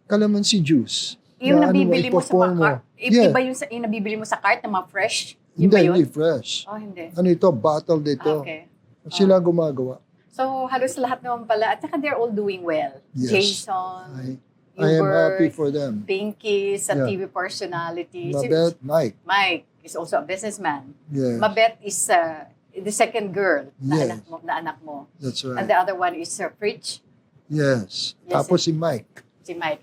Calamansi juice. Yung nabibili mo sa mga cart? Iba yung nabibili mo sa cart na mga fresh? Hindi fresh. Hindi. Ito? Bottle dito. Okay. Sila gumagawa. So halos lahat naman pala. At saka they're all doing well. Yes. Jason, I am happy for them. Pinky, sa TV personalities. Mike is also a businessman. Yes. Mabet is the second girl na anak mo. That's right. And the other one is Fritz. Yes. Tapos si Mike. Mike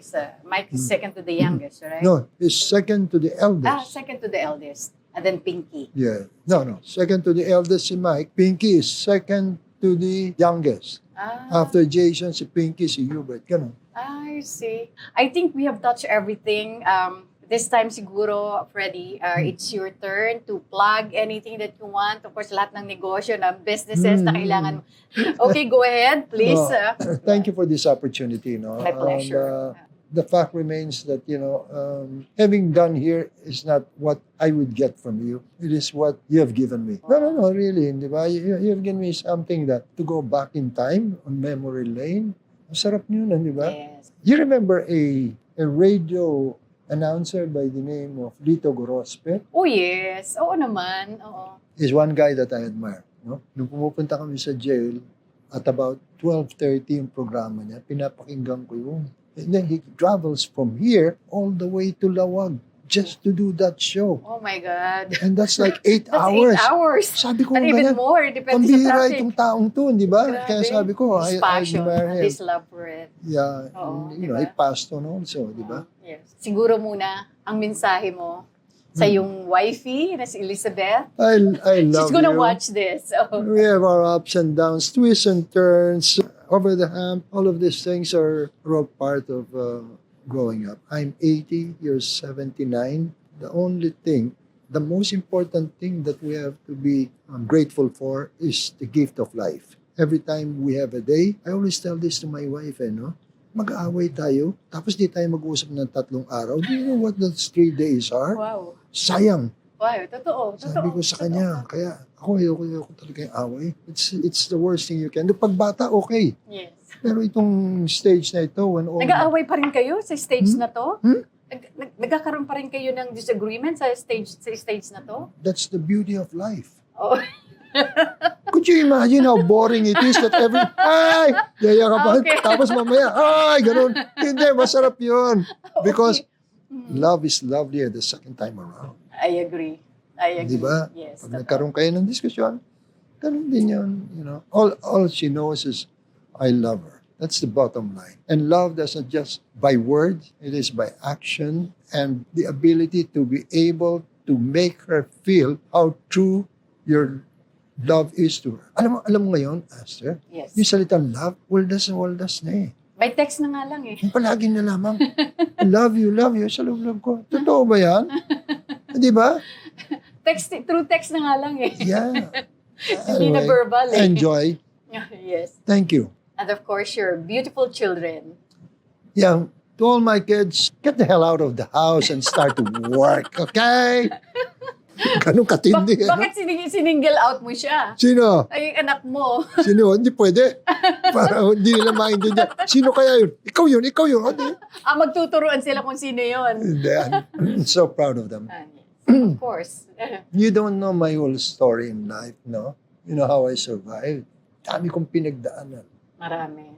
is second to the youngest, right? No, he's second to the eldest. Second to the eldest. And then Pinky. Yeah. No. Second to the eldest si Mike. Pinky is second to the youngest. After Jason, si Pinky, si Hubert. Ganun. I see. I think we have touched everything. This time siguro, Freddie, it's your turn to plug anything that you want. Of course, lahat ng negosyo, ng businesses na kailangan. Okay, go ahead, please. Thank you for this opportunity. My pleasure. The fact remains that, having done here is not what I would get from you. It is what you have given me. No, really. You have given me something that to go back in time on memory lane Masarap yun, di ba? Yes. You remember a radio announcer by the name of Lito Gorospe? Oh, yes. Oo naman. Oo. Is one guy that I admire. No? Nung pumupunta kami sa jail, at about 12:30 yung programa niya, pinapakinggan ko yun. And then he travels from here all the way to Lawag just to do that show. Oh my God. And that's like 8 That's hours. 8 hours. Sabi ko, And even ganyan, more, depende sa pambihira traffic. itong taong to, di ba? Grabe. Kaya sabi ko, His I passion admire and him. his love for it. Yeah, Oo, you diba? know, he passed on also, di ba? Yes. Siguro muna, ang mensahe mo sa yung wifey na si Elizabeth. I love She's gonna you. watch this. Oh. We have our ups and downs, twists and turns, over the hump. All of these things are all part of growing up. I'm 80, you're 79. The only thing, the most important thing that we have to be grateful for is the gift of life. Every time we have a day, I always tell this to my wife, no? Mag-aaway tayo, tapos di tayo mag-uusap ng 3 araw. Do you know what those 3 days are? Wow. Sayang. Wow, totoo. Sabi ko sa kanya, kaya ayoko talaga yung away. It's the worst thing you can do. Pag bata, okay. Yes. Pero itong stage na ito, when all... Nag-aaway pa rin kayo sa stage na to? Hmm? Nagkakaroon pa rin kayo ng disagreement sa stage na to? That's the beauty of life. Oh. Could you imagine how boring it is that ay, yaya ka pa. Okay. Tapos mamaya, ay, ganun. Hindi, masarap yun. Because love is lovelier the second time around. I agree. Di ba? Yes. Pag nagkaroon kayo ng diskusyon, ganun din yun. You know, all she knows is, I love her. That's the bottom line. And love doesn't just by words, it is by action and the ability to be able to make her feel how true your love is to her. Alam mo ngayon, Aster, Yes. yung salitang love, waldas na eh. By text na nga lang eh. Yung palagi na lamang, love you, sa loob ko. Totoo ba yan? Di ba? Through text na nga lang eh. Yeah. Hindi na verbal eh. Enjoy. Yes. Thank you. And of course, your beautiful children. Yeah, to all my kids, get the hell out of the house and start to work, okay? Ganun katindi. Bakit sininggle out mo siya? Sino? Ay, yung anak mo. Sino? Hindi pwede. Para hindi nila maintindihan. Sino kaya yun? Ikaw yun. Hindi. Magtuturuan sila kung sino yun. Hindi. I'm so proud of them. Of course. You don't know my whole story in life, no? You know how I survived. Dami kong pinagdaanan. Marami.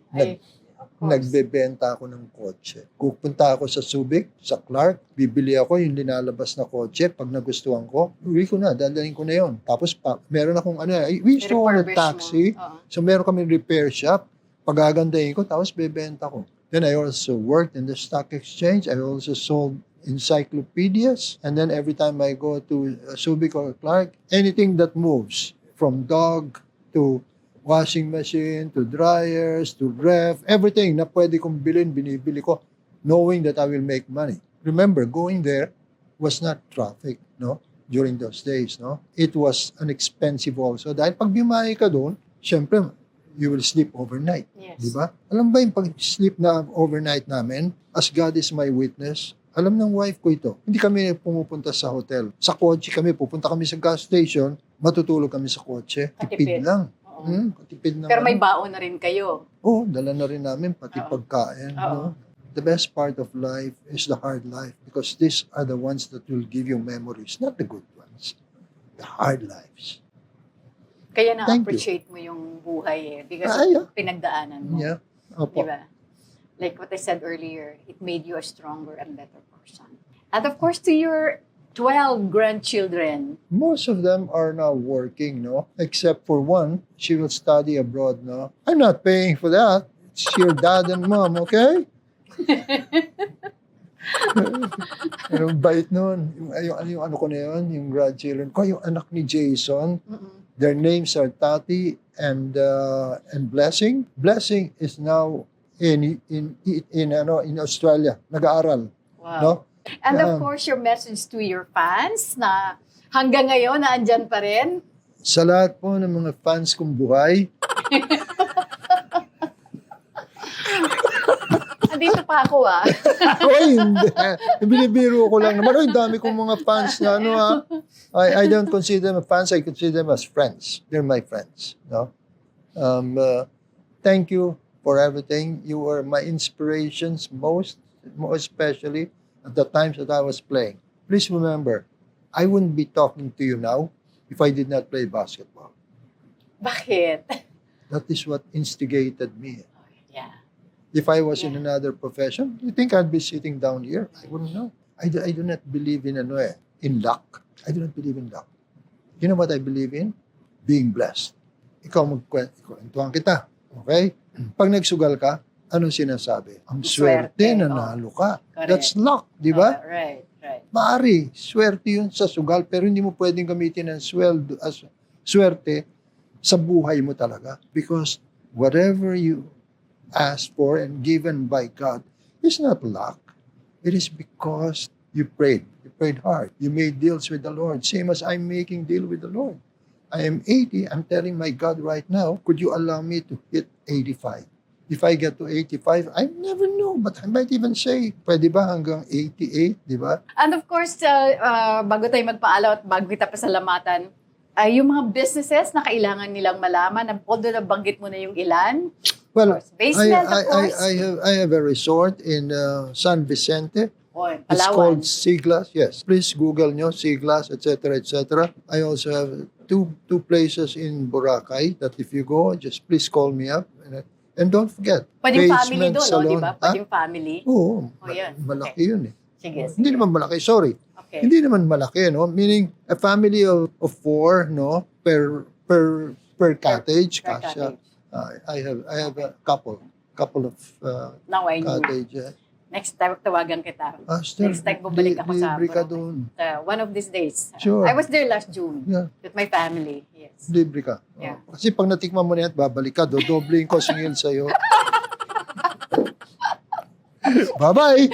Of course. Nagbebenta ako ng kotse. Pupunta ako sa Subic, sa Clark, bibili ako yung linalabas na kotse. Pag nagustuhan ko, uwi ko na, dadalhin ko na yon. Tapos meron akong we used to own a taxi. So meron kami repair shop. Pagagandahin ko, tapos bebenta ko. Then I also worked in the stock exchange. I also sold encyclopedias. And then every time I go to Subic or Clark, anything that moves, from dog to washing machine, to dryers, to ref, everything na pwede kong bilhin, binibili ko, knowing that I will make money. Remember, going there was not traffic, no? During those days, no? It was an expensive also. Dahil pag bimahe ka doon, syempre, you will sleep overnight. Yes. Di ba? Alam ba yung pag-sleep na overnight namin, as God is my witness, alam ng wife ko ito. Hindi kami pumupunta sa hotel. Sa kotse kami, pupunta kami sa gas station, matutulog kami sa kotse. Tipid lang. Katipid naman. Pero may baon na rin kayo. Dala na rin namin, pati pagkain. No? The best part of life is the hard life because these are the ones that will give you memories, not the good ones. The hard lives. Kaya na-appreciate mo yung buhay eh. Because pinagdaanan mo. Yeah. Opo. Diba? Like what I said earlier, it made you a stronger and better person. And of course, to your 12 grandchildren. Most of them are now working, no? Except for one, she will study abroad, no? I'm not paying for that. It's your dad and mom, okay? Pero bait nun. Yung ano ko na yun, yung grandchildren ko, yung anak ni Jason, their names are Tati and Blessing. Blessing is now in Australia, nag-aaral. Wow. No? And of course, your message to your fans na hanggang ngayon naandyan pa rin. Sa lahat po ng mga fans kong buhay. Andito pa ako Oy, hindi. Binibiro ko lang naman. Oy, dami kong mga fans na I don't consider them fans, I consider them as friends. They're my friends. No? Thank you for everything. You were my inspirations most especially at the times that I was playing. Please remember, I wouldn't be talking to you now if I did not play basketball. Bakit? That is what instigated me. Yeah. If I was in another profession, you think I'd be sitting down here? I wouldn't know. I do not believe in in luck. I do not believe in luck. You know what I believe in? Being blessed. Ikaw magkwentuhan kita. Okay? Pag nagsugal ka, anong sinasabi? Ang swerte, nanalo ka. Correct. That's luck, di ba? Right. Maari, swerte yun sa sugal, pero hindi mo pwedeng gamitin ang swerte sa buhay mo talaga. Because whatever you ask for and given by God is not luck. It is because you prayed. You prayed hard. You made deals with the Lord. Same as I'm making deal with the Lord. I am 80. I'm telling my God right now, could you allow me to hit 85? If I get to 85, I never know. But I might even say, pwede ba hanggang 88, di ba? And of course, bago tayo magpaalam at bago kita pasalamatan, yung mga businesses na kailangan nilang malaman, although nabanggit mo na yung ilan, Well, basement, of course. I have a resort in San Vicente. Palawan. It's called Siglas. Yes, please Google nyo, Siglas, etc., etc. I also have two places in Boracay that if you go, just please call me up. And don't forget, Pwedeng family doon, salon. di ba? Pwedeng family. Oo, Yan. malaki yun eh. Sige. Hindi naman malaki, sorry. Okay. Hindi naman malaki, no? Meaning, a family of 4, no? Per cottage. Per Kasya. cottage. I have a couple of Now I know. cottage. Next time, tawagan kita. Aster, Next time, bumalik ako sa libre ka Boracay. doon. One of these days. Sure. I was there last June Yeah. with my family. Yes. Libre ka. Yeah. Kasi pag natikman mo na yan, babalik ka, dodobling ko singil sa'yo. Bye-bye!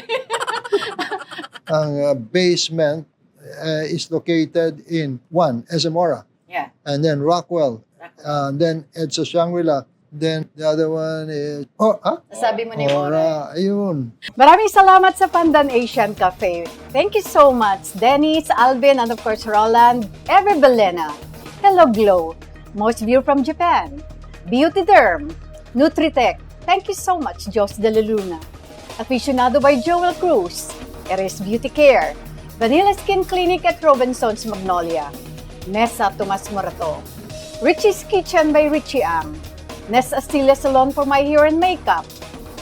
Ang basement is located in Zamora. Yeah. And then Rockwell. And then EDSA Shangri-La. Then the other one is... Sabi mo ni Ora. Ayun. Maraming salamat sa Pandan Asian Cafe. Thank you so much, Dennis, Alvin, and of course, Roland, Ever Belena, Hello Glow, Most View from Japan, Beauty Derm, Nutritech. Thank you so much, Jos de la Luna. Aficionado by Joel Cruz, Eres Beauty Care, Vanilla Skin Clinic at Robinson's Magnolia, Nessa Tomas Morato, Richie's Kitchen by Richie Ang, Nes Astilla Salon for my hair and makeup,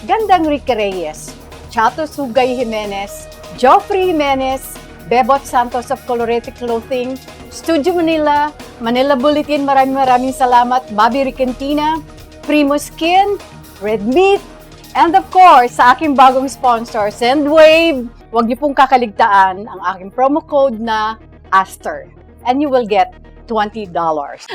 Gandang Ricky Reyes, Chato Sugay Jimenez, Joffrey Jimenez, Bebot Santos of Colorete Clothing, Studio Manila, Manila Bulletin, maraming salamat, Bobby Ricantina, Primo Skin, Red Meat, and of course, sa aking bagong sponsor, Sendwave, huwag niyo pong kakaligtaan ang aking promo code na Aster, and you will get $20.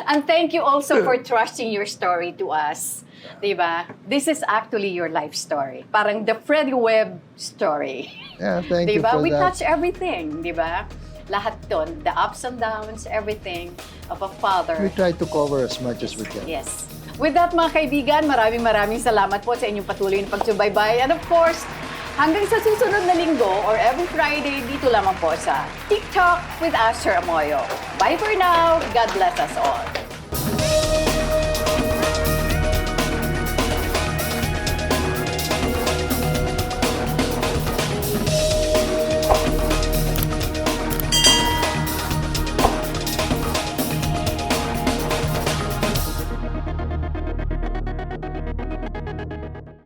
And thank you also for trusting your story to us. Diba? This is actually your life story. Parang the Freddie Webb story. Yeah, thank you Diba? for We that. touch everything, diba? Lahat ton, the ups and downs, everything of a father. We try to cover as much as we can. Yes. With that, mga kaibigan, maraming salamat po sa inyong patuloy na pagsubaybay. And of course, hanggang sa susunod na linggo or every Friday, dito lamang po sa TikTok with Aster Amoyo. Bye for now. God bless us all.